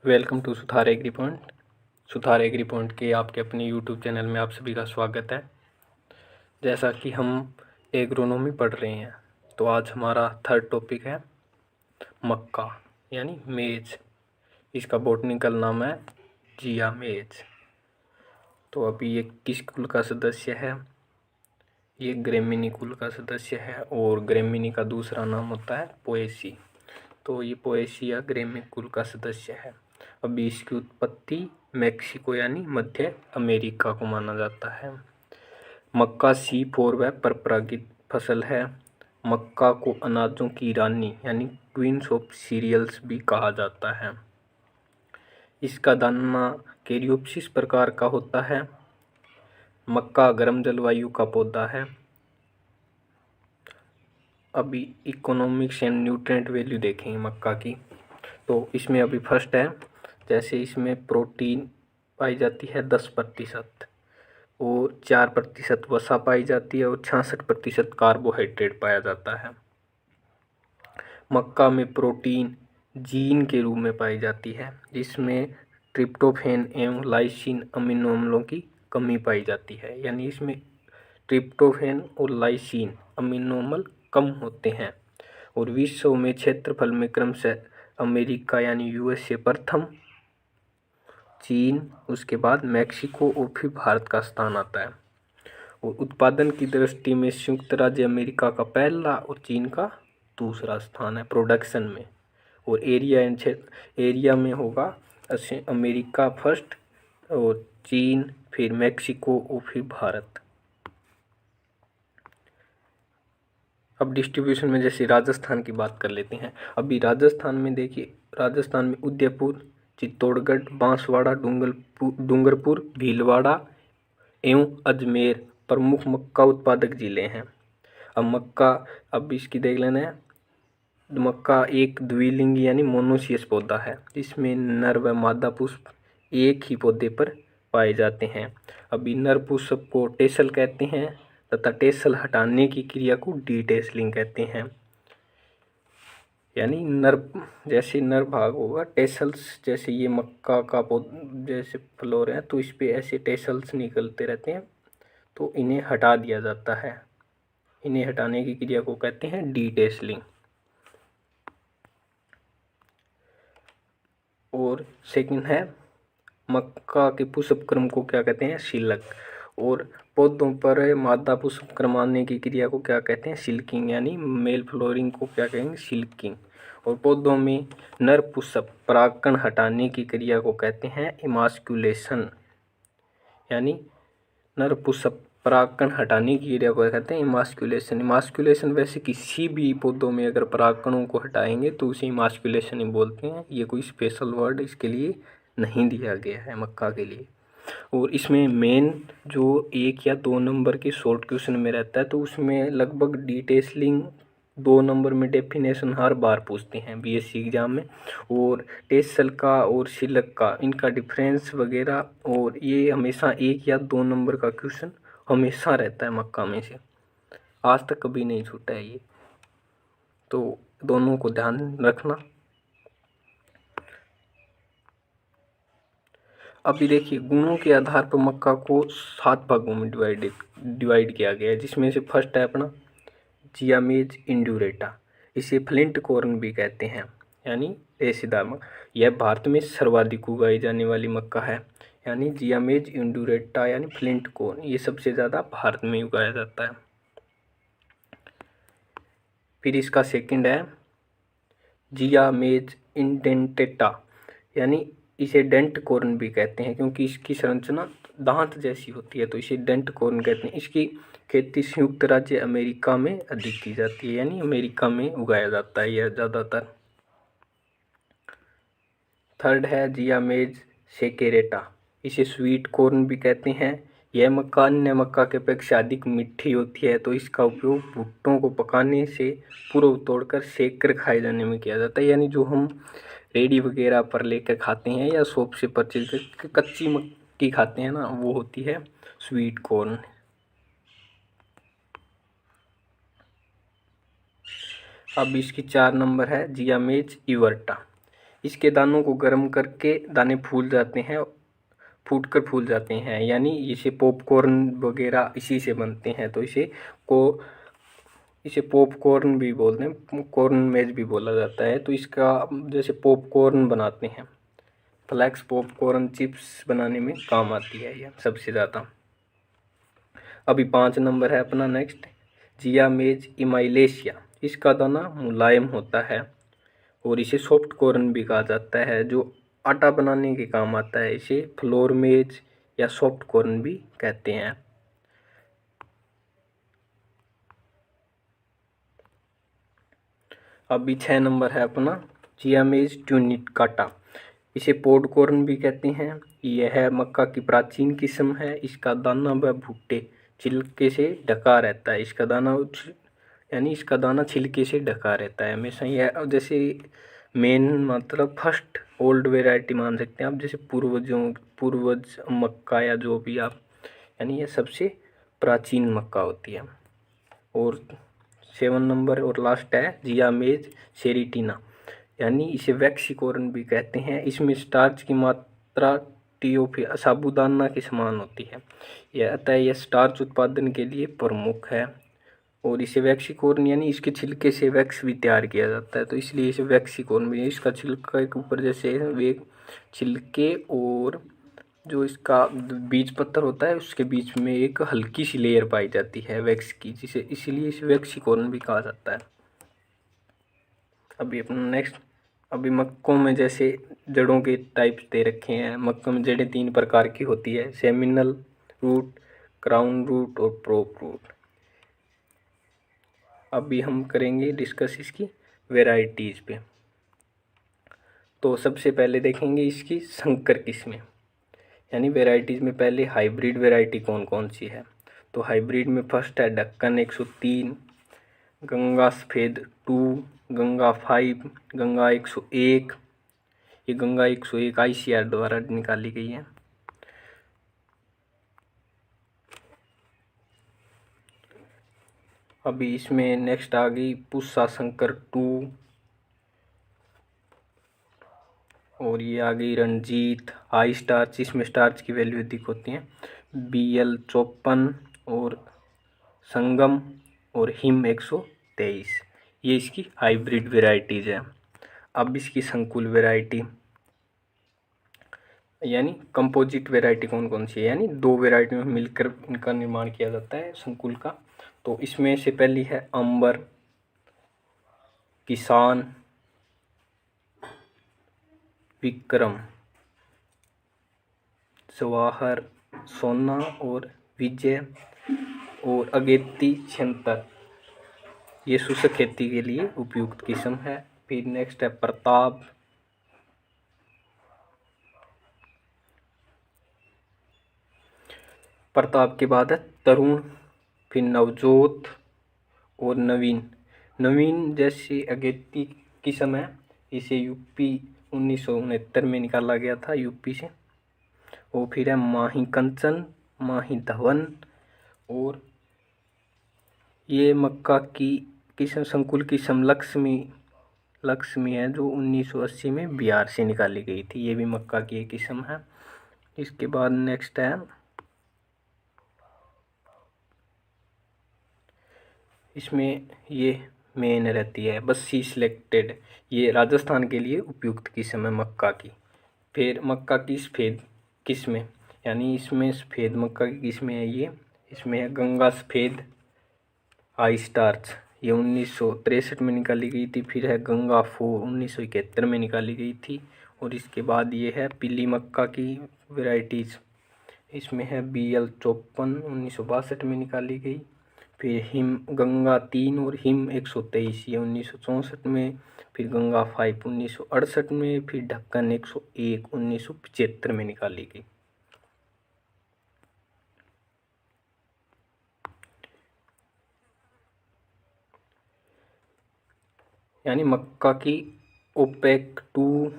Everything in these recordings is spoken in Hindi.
Welcome to Suthar agri point. Suthar agri point के आपके अपने यूट्यूब चैनल में आप सभी का स्वागत है। जैसा कि हम एग्रोनॉमी पढ़ रहे हैं, तो आज हमारा थर्ड टॉपिक है मक्का यानी मेज। इसका बॉटनिकल नाम है जिया मेज। तो अभी ये किस कुल का सदस्य है? ये ग्रेमिनी कुल का सदस्य है और ग्रेमिनी का दूसरा नाम होता है पोएसी। तो ये पोएसी या ग्रेमिनी कुल का सदस्य है। अभी इसकी उत्पत्ति मैक्सिको यानी मध्य अमेरिका को माना जाता है। मक्का C4 वह परपरागित फसल है। मक्का को अनाजों की रानी यानी क्वींस ऑफ सीरियल्स भी कहा जाता है। इसका दाना कैरियोप्सिस प्रकार का होता है। मक्का गर्म जलवायु का पौधा है। अभी इकोनॉमिक्स एंड न्यूट्रिएंट वैल्यू देखेंगे मक्का की। तो इसमें अभी फर्स्ट है, जैसे इसमें प्रोटीन पाई जाती है 10% और 4% वसा पाई जाती है और 66% कार्बोहाइड्रेट पाया जाता है। मक्का में प्रोटीन जीन के रूप में पाई जाती है, जिसमें ट्रिप्टोफैन एवं लाइसिन अमीनो अम्लों की कमी पाई जाती है। यानी इसमें ट्रिप्टोफैन और लाइसिन अमीनो अम्ल कम होते हैं। और विश्व में क्षेत्रफल में क्रमशः अमेरिका यानी USA प्रथम, चीन, उसके बाद मैक्सिको और फिर भारत का स्थान आता है। और उत्पादन की दृष्टि में संयुक्त राज्य अमेरिका का पहला और चीन का दूसरा स्थान है प्रोडक्शन में। और एरिया एंड एरिया में होगा अमेरिका फर्स्ट और चीन, फिर मैक्सिको और फिर भारत। अब डिस्ट्रीब्यूशन में जैसे राजस्थान की बात कर लेते हैं। अभी राजस्थान में देखिए, राजस्थान में उदयपुर, चित्तौड़गढ़, बांसवाड़ा, डूंगरपुर, भीलवाड़ा एवं अजमेर प्रमुख मक्का उत्पादक जिले हैं। अब इसकी देख लेना है। मक्का एक द्विलिंगी यानी मोनोसियस पौधा है। इसमें नर व मादा पुष्प एक ही पौधे पर पाए जाते हैं। अभी नर पुष्प को टेसल कहते हैं तथा टेसल हटाने की क्रिया को डीटेसलिंग कहते हैं। यानी नर, जैसे नर भाग होगा टेसल्स, जैसे ये मक्का का जैसे फ्लोर है तो इस पे ऐसे टेसल्स निकलते रहते हैं, तो इन्हें हटा दिया जाता है। इन्हें हटाने की क्रिया को कहते हैं डीटेसलिंग। और सेकंड है मक्का के पुष्प क्रम को क्या कहते हैं? शिलक। और पौधों पर मादा पुष्प क्रम आने की क्रिया को क्या कहते हैं? सिल्किंग। यानी मेल फ्लोरिंग को क्या कहेंगे? सिल्किंग। और पौधों में नर पुष्प परागकण हटाने की क्रिया को कहते हैं इमास्कुलेशन। यानी नर पुष्प परागकण हटाने की क्रिया को कहते हैं इमास्कुलेशन। इमास्कुलेशन वैसे किसी भी पौधों में अगर परागकणों को हटाएंगे तो उसे इमास्कुलेशन ही बोलते हैं। ये कोई स्पेशल वर्ड इसके लिए नहीं दिया गया है मक्का के लिए। और इसमें मेन जो 1 या 2 नंबर के शॉर्ट क्वेश्चन में रहता है, तो उसमें लगभग डिटेसलिंग 2 नंबर में डेफिनेशन हर बार पूछते हैं BSc एग्जाम में। और टेसल का और शिलक का इनका डिफरेंस वगैरह, और ये हमेशा 1 या 2 नंबर का क्वेश्चन हमेशा रहता है मक्का में से, आज तक कभी नहीं छूटा है ये। तो दोनों को ध्यान रखना। अभी देखिए, गुणों के आधार पर मक्का को 7 भागों में डिवाइड किया गया है, जिसमें से फर्स्ट है अपना जियामेज इंड्यूरेटा। इसे फ्लिंट कॉर्न भी कहते हैं, यानी रेशेदार मक्का। यह भारत में सर्वाधिक उगाई जाने वाली मक्का है। यानी जियामेज इंड्यूरेटा यानी फ्लिंट कॉर्न, ये सबसे ज़्यादा भारत में उगाया जाता है। फिर इसका सेकंड है जियामेज इंडेंटेटा, यानी इसे डेंट कॉर्न भी कहते हैं, क्योंकि इसकी संरचना दांत जैसी होती है, तो इसे डेंट कॉर्न कहते हैं। इसकी खेती संयुक्त राज्य अमेरिका में अधिक की जाती है, यानी अमेरिका में उगाया जाता है यह ज़्यादातर। थर्ड है जियामेज सेकेरेटा, इसे स्वीट कॉर्न भी कहते हैं। यह मक्का अन्य मक्का के अपेक्षा अधिक मीठी होती है, तो इसका उपयोग भुट्टों को पकाने से पूर्व तोड़कर सेक कर खाए जाने में किया जाता है। यानी जो हम रेडी वगैरह पर लेकर खाते हैं या शॉप से परचेज करके कच्ची मक्की खाते हैं ना, वो होती है स्वीट कॉर्न। अब इसकी 4 नंबर है जियामेज इवर्टा। इसके दानों को गर्म करके दाने फूल जाते हैं, फूटकर फूल जाते हैं, यानी इसे पॉपकॉर्न वगैरह इसी से बनते हैं। तो इसे पॉपकॉर्न भी बोलते हैं, कॉर्न मेज भी बोला जाता है। तो इसका जैसे पॉपकॉर्न बनाते हैं, फ्लैक्स पॉपकॉर्न चिप्स बनाने में काम आती है यह सबसे ज़्यादा। अभी 5 नंबर है अपना नेक्स्ट, जिया मेज इमाइलेशिया। इसका दाना मुलायम होता है और इसे सॉफ्ट कॉर्न भी कहा जाता है, जो आटा बनाने के काम आता है। इसे फ्लोर मेज या सॉफ्ट कॉर्न भी कहते हैं। अभी 6 नंबर है अपना, चिया मेज ट्यूनिकाटा। इसे पॉडकॉर्न भी कहते हैं। यह मक्का की प्राचीन किस्म है। इसका दाना व भुट्टे छिलके से ढका रहता है। इसका दाना छिलके से ढका रहता है हमेशा। यह जैसे मेन मतलब फर्स्ट ओल्ड वेराइटी मान सकते हैं आप, जैसे पूर्वज मक्का या जो भी आप, यानी यह सबसे प्राचीन मक्का होती है। और 7 नंबर और लास्ट है जिया मेज सेरिटीना, यानी इसे वैक्सीकॉर्न भी कहते हैं। इसमें स्टार्च की मात्रा साबूदाना के समान होती है। यह स्टार्च उत्पादन के लिए प्रमुख है। और इसे वैक्सीकॉर्न यानी इसके छिलके से वैक्स भी तैयार किया जाता है, तो इसलिए इसे वैक्सीकॉर्न भी। इसका छिलका के ऊपर जैसे वे छिलके और जो इसका बीज पत्तर होता है उसके बीच में एक हल्की सी लेयर पाई जाती है वैक्स की, जिसे इसीलिए इसे वैक्सीकॉर्न भी कहा जाता है। अभी अपना नेक्स्ट, अभी मक्कों में जैसे जड़ों के टाइप्स दे रखे हैं। मक्कों में जड़ें 3 प्रकार की होती है, सेमिनल रूट, क्राउन रूट और प्रोप रूट। अभी हम करेंगे डिस्कस इसकी वेराइटीज़ पे। तो सबसे पहले देखेंगे इसकी संकर किस्में, यानी वेराइटीज़ में पहले हाइब्रिड वेराइटी कौन कौन सी है। तो हाइब्रिड में फर्स्ट है ढक्कन 103, गंगा सफ़ेद 2, गंगा 5, गंगा 101। ये गंगा 101 ICAR द्वारा निकाली गई है। अभी इसमें नेक्स्ट आ गई पुष्पा शंकर 2, और ये आ गई रंजीत हाई स्टार्च, इसमें स्टार्च की वैल्यू अधिक होती है। BL 54 और संगम और हिम 123, ये इसकी हाइब्रिड वेराइटीज़ है। अब इसकी संकुल वेराइटी यानी कंपोजिट वेराइटी कौन कौन सी है, यानी 2 वेराइटी में मिलकर इनका निर्माण किया जाता है संकुल का। तो इसमें से पहली है अंबर, किसान, विक्रम, जवाहर, सोना और विजय और अगेती 76, ये शुष्क खेती के लिए उपयुक्त किस्म है। फिर नेक्स्ट है प्रताप, प्रताप के बाद है तरुण, फिर नवजोत और नवीन। नवीन जैसी अगेती किस्म है, इसे यूपी 1969 में निकाला गया था यूपी से। और फिर है माही कंचन, माही धवन, और ये मक्का की किस्म संकुल किस्म लक्ष्मी है, जो 1980 में बिहार से निकाली गई थी। ये भी मक्का की एक किस्म है। इसके बाद नेक्स्ट है इसमें ये मेन रहती है बस्सी सिलेक्टेड, ये राजस्थान के लिए उपयुक्त किस्म है मक्का की। फिर मक्का की सफ़ेद किस्में, यानी इसमें सफ़ेद मक्का की किस्में है ये। इसमें है गंगा सफ़ेद हाई स्टार्च, ये 1963 में निकाली गई थी। फिर है गंगा 4 1971 में निकाली गई थी। और इसके बाद ये है पीली मक्का की वेराइटीज़, इसमें है BL 54 1962 में निकाली गई। फिर हिम गंगा 3 और हिम 123, ये 1964 में। फिर गंगा 5 1968 में। फिर ढक्कन 101 1975 में निकाली गई। यानी मक्का की ओपेक 2,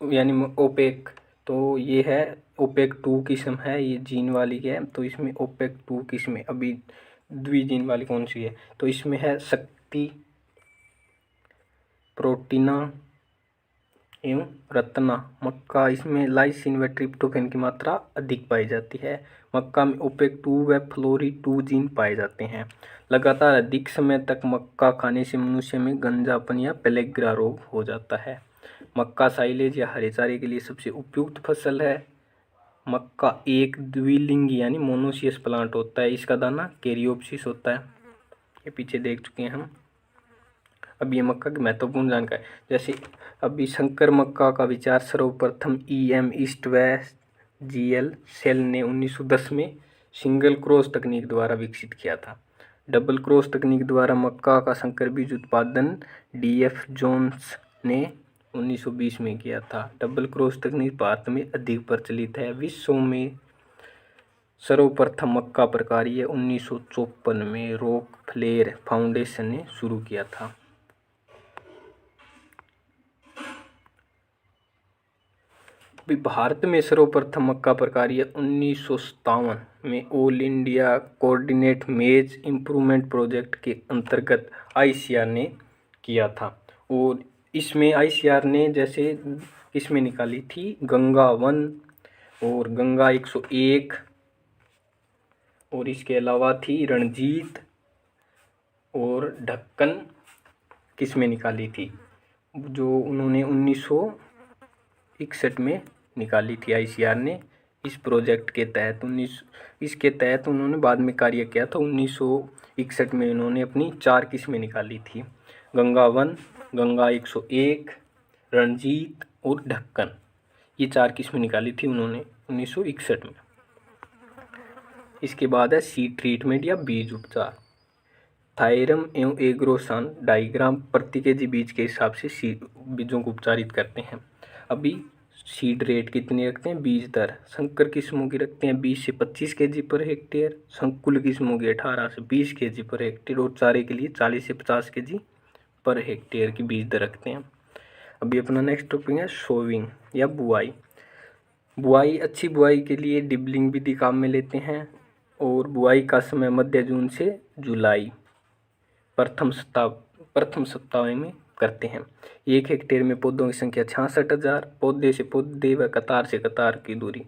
यानी ओपेक, तो ये है ओपेक 2 किस्म है, ये जीन वाली है। तो इसमें ओपेक 2 किस्म, अभी द्विजीन वाली कौन सी है, तो इसमें है शक्ति, प्रोटीना, एवं रत्ना मक्का, इसमें लाइसिन व ट्रिप्टोफैन की मात्रा अधिक पाई जाती है। मक्का में ओपेक 2 व फ्लोरी 2 जीन पाए जाते हैं। लगातार अधिक समय तक मक्का खाने से मनुष्य में गंजापन या पेलेग्रा रोग हो जाता है। मक्का साइलेज या हरे चारे के लिए सबसे उपयुक्त फसल है। मक्का एक द्विलिंगी यानी मोनोसियस प्लांट होता है। इसका दाना कैरियोप्सिस होता है। ये पीछे देख चुके हैं हम। अब ये मक्का की महत्वपूर्ण जानकारी, जैसे अभी संकर मक्का का विचार सर्वप्रथम EM ईस्ट व GL सेल ने 1910 में सिंगल क्रॉस तकनीक द्वारा विकसित किया था। डबल क्रॉस तकनीक द्वारा मक्का का संकर बीज उत्पादन DF जोन्स ने 1920 में किया था। डबल क्रॉस तकनीक भारत में अधिक प्रचलित है। विश्व में सर्वप्रथम मक्का प्रकार्य 1954 में रॉकफेलर फाउंडेशन ने शुरू किया था। भारत में सर्वप्रथम मक्का प्रकार्य 1957 में ऑल इंडिया कोऑर्डिनेट मेज इम्प्रूवमेंट प्रोजेक्ट के अंतर्गत ICR ने किया था। और इसमें ICR ने जैसे इसमें निकाली थी गंगा 1 और गंगा 101, और इसके अलावा थी रणजीत और ढक्कन किसमें निकाली थी, जो उन्होंने 1961 में निकाली थी ICR ने। इस प्रोजेक्ट के तहत इसके तहत उन्होंने बाद में कार्य किया था। 1961 में उन्होंने अपनी 4 किस्में निकाली थी, गंगा 1, गंगा 101, रणजीत और ढक्कन। ये 4 किस्में निकाली थी उन्होंने 1961 में। इसके बाद है सीड ट्रीटमेंट या बीज उपचार। थायरम एवं एग्रोसान डाइग्राम प्रति केजी बीज के हिसाब से बीजों को उपचारित करते हैं। अभी सीड रेट कितनी रखते हैं, बीज दर संकर किस्मों की रखते हैं 20 से 25 केजी पर हेक्टेयर, संकुल किस्मों की 18 से 20 केजी पर हेक्टेयर, और चारे के लिए 40 से 50 केजी पर हेक्टेयर की बीज दर रखते हैं। अभी अपना नेक्स्ट टॉपिक है सोविंग या बुआई। बुआई अच्छी बुआई के लिए डिबलिंग विधि काम में लेते हैं, और बुआई का समय मध्य जून से जुलाई प्रथम सप्ताह में करते हैं। 1 हेक्टेयर में पौधों की संख्या 66,000, पौधे से पौधे व कतार से कतार की दूरी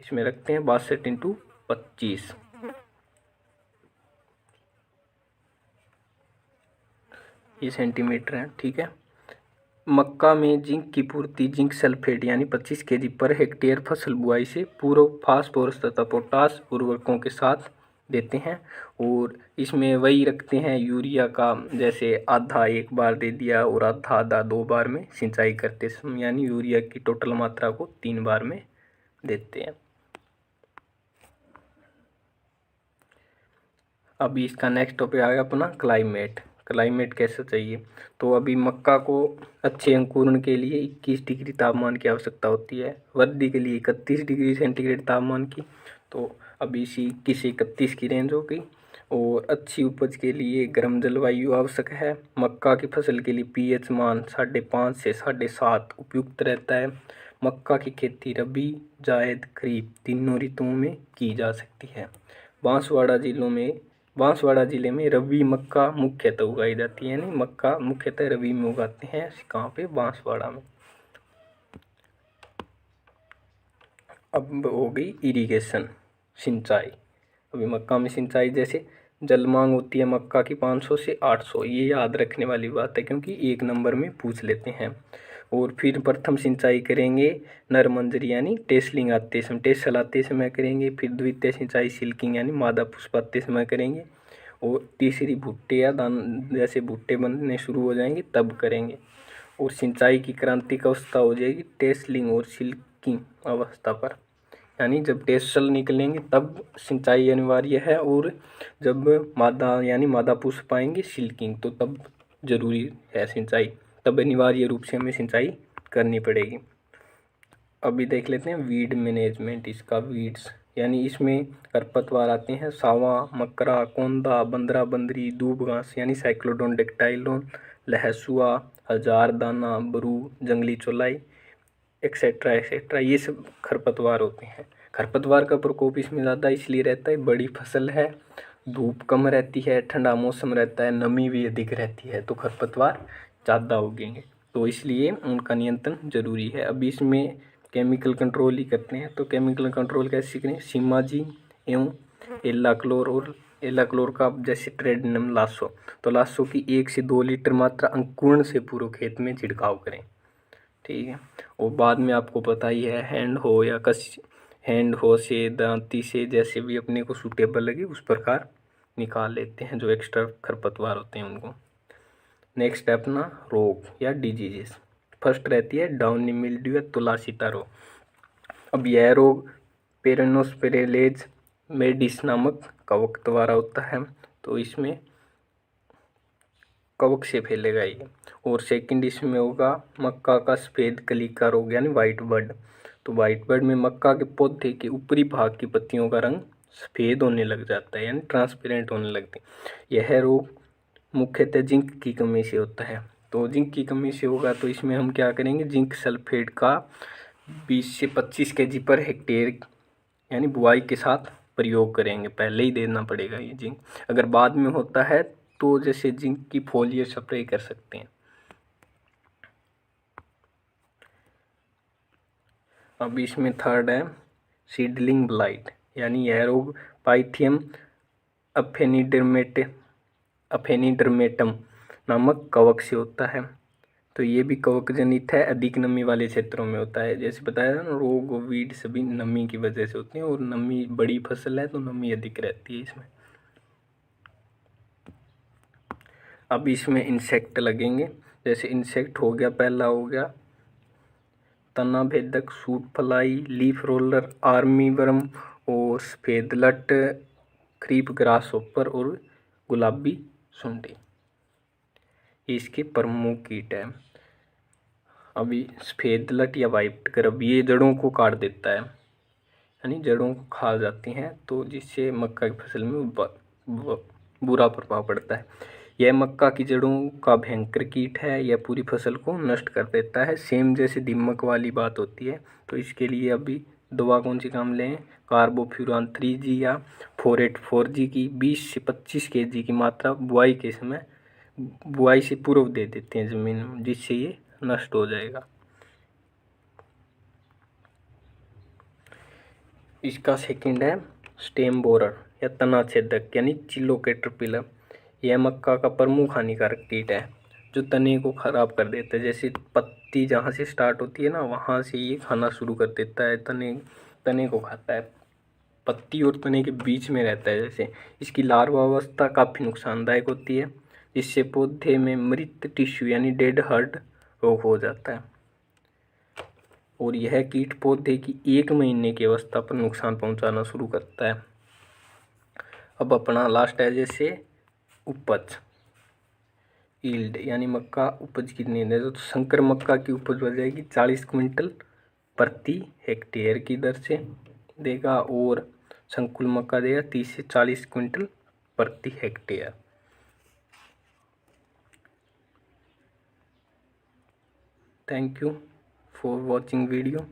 इसमें रखते हैं 62 × 25। ये सेंटीमीटर है, ठीक है। मक्का में जिंक की पूर्ति जिंक सल्फेट यानी 25 केजी पर हेक्टेयर फसल बुआई से पूर्व फास्फोरस तथा पोटास उर्वरकों के साथ देते हैं। और इसमें वही रखते हैं यूरिया का, जैसे आधा एक बार दे दिया और आधा 2 बार में सिंचाई करते समय, यानी यूरिया की टोटल मात्रा को 3 बार में देते हैं। अभी इसका नेक्स्ट टॉपिक आ गया अपना क्लाइमेट कैसा चाहिए। तो अभी मक्का को अच्छे अंकुरण के लिए 21 डिग्री तापमान की आवश्यकता होती है, वृद्धि के लिए 31 डिग्री सेंटीग्रेड तापमान की। तो अभी इसी 21 से 31 की रेंज होगी। और अच्छी उपज के लिए गर्म जलवायु आवश्यक है। मक्का की फसल के लिए pH मान 5.5 से 7.5 उपयुक्त रहता है। मक्का की खेती रबी, जायद, खरीफ तीनों ऋतुओं में की जा सकती है। बांसवाड़ा जिले में रबी मक्का मुख्यतः उगाई जाती है, यानी मक्का मुख्यतः रबी में उगाते हैं। कहाँ पे, बांसवाड़ा में। अब हो गई इरिगेशन, सिंचाई। अभी मक्का में सिंचाई, जैसे जल मांग होती है मक्का की 500 से 800, ये याद रखने वाली बात है क्योंकि 1 नंबर में पूछ लेते हैं। और फिर प्रथम सिंचाई करेंगे नर मंजरी यानी टेसलिंग आते समय, टेसल आते समय करेंगे। फिर द्वितीय सिंचाई सिल्किंग यानी मादा पुष्प आते समय करेंगे। और तीसरी भुट्टे या दान, जैसे भुट्टे बनने शुरू हो जाएंगे तब करेंगे। और सिंचाई की क्रांतिक अवस्था हो जाएगी टेसलिंग और सिल्किंग अवस्था पर, यानी जब टेसल निकलेंगे तब सिंचाई अनिवार्य है, और जब मादा यानी मादा पुष्प आएंगे सिल्किंग, तो तब जरूरी है सिंचाई, तब अनिवार्य रूप से हमें सिंचाई करनी पड़ेगी। अभी देख लेते हैं वीड मैनेजमेंट। इसका वीड्स यानी इसमें खरपतवार आते हैं, सावा, मकरा, कोंदा, बंदरा बंदरी, दूब घास यानी साइक्लोडोन, डेक्टाइलोन, लहसुआ, हजार दाना, बरू, जंगली चौलाई एक्सेट्रा एक्सेट्रा, ये सब खरपतवार होते हैं। खरपतवार का प्रकोप इसमें ज़्यादा इसलिए रहता है, बड़ी फसल है, धूप कम रहती है, ठंडा मौसम रहता है, नमी भी अधिक रहती है, तो खरपतवार ज़्यादा उगेंगे। तो इसलिए उनका नियंत्रण जरूरी है। अभी इसमें केमिकल कंट्रोल ही करते हैं, तो केमिकल कंट्रोल कैसे करें? सिमाजीन एवं एल्लाक्लोर, और एल्लाक्लोर का जैसे ट्रेड नेम लासो, तो लासो की 1 से 2 लीटर मात्रा अंकुरण से पूर्व खेत में छिड़काव करें, ठीक है। और बाद में आपको पता ही है, हैंड हो से, दांती से, जैसे भी अपने को सूटेबल लगे उस प्रकार निकाल लेते हैं जो एक्स्ट्रा खरपतवार होते हैं उनको। नेक्स्ट है अपना रोग या डिजीजेस। फर्स्ट रहती है डाउनी मिल्ड्यू या तुलासिता रोग। अब यह रोग पेरेनोस्पेरेलेज मेडिस नामक कवक द्वारा होता है, तो इसमें कवक से फैलेगा ये। और सेकंड इसमें होगा मक्का का सफ़ेद कली का रोग यानी वाइट बर्ड। तो वाइट बर्ड में मक्का के पौधे के ऊपरी भाग की पत्तियों का रंग सफ़ेद होने लग जाता है यानी ट्रांसपेरेंट होने लगती है। यह रोग मुख्यतः जिंक की कमी से होता है। तो जिंक की कमी से होगा तो इसमें हम क्या करेंगे? जिंक सल्फेट का 20 से 25 kg पर हेक्टेयर यानी बुआई के साथ प्रयोग करेंगे। पहले ही देना पड़ेगा ये जिंक। अगर बाद में होता है तो जैसे जिंक की फोलियर स्प्रे कर सकते हैं। अब इसमें थर्ड है सीडलिंग ब्लाइट, यानी यह रोग पाइथियम अफेनिडर्मेटम नामक कवक से होता है। तो ये भी कवक जनित है, अधिक नमी वाले क्षेत्रों में होता है। जैसे बताया ना, रोग वीड सभी नमी की वजह से होती हैं, और नमी बड़ी फसल है तो नमी अधिक रहती है इसमें। अब इसमें इंसेक्ट लगेंगे। जैसे इंसेक्ट हो गया, पहला हो गया तना भेदक, suit fly, leaf roller, army worm और सफेद लट, क्रीप ग्रास होपर और गुलाबी सुंडी, इसके प्रमुख कीट है। अभी सफेद लट या वाइट ग्रब ये जड़ों को काट देता है, यानी जड़ों को खा जाती हैं, तो जिससे मक्का की फसल में बुरा प्रभाव पड़ता है। यह मक्का की जड़ों का भयंकर कीट है, यह पूरी फसल को नष्ट कर देता है। सेम जैसे दीमक वाली बात होती है। तो इसके लिए अभी दवा कौन सी काम लें? कार्बोफ्यूरान 3G या 484G की 20 से 25 kg की मात्रा बुआई से पूर्व दे देते हैं ज़मीन में, जिससे ये नष्ट हो जाएगा। इसका सेकंड है स्टेम बोरर या तना छेदक यानी चिल्लो कैटरपिलर। यह मक्का का प्रमुख हानिकारक कीट है जो तने को खराब कर देता है। जैसे पत्ती जहाँ से स्टार्ट होती है ना, वहाँ से ये खाना शुरू कर देता है, तने को खाता है। पत्ती और तने के बीच में रहता है। जैसे इसकी लार्वा अवस्था काफ़ी नुकसानदायक होती है, जिससे पौधे में मृत टिश्यू यानी डेड हार्ट रोग हो जाता है। और यह कीट पौधे की 1 महीने की अवस्था पर नुकसान पहुंचाना शुरू करता है। अब अपना लास्ट है जैसे उपज, यील्ड, यानी मक्का उपज कितनी है? तो संकर मक्का की उपज हो जाएगी 40 क्विंटल प्रति हेक्टेयर की दर से देगा, और संकुल मक्का देगा 30 से 40 क्विंटल प्रति hectare. Thank you for watching video.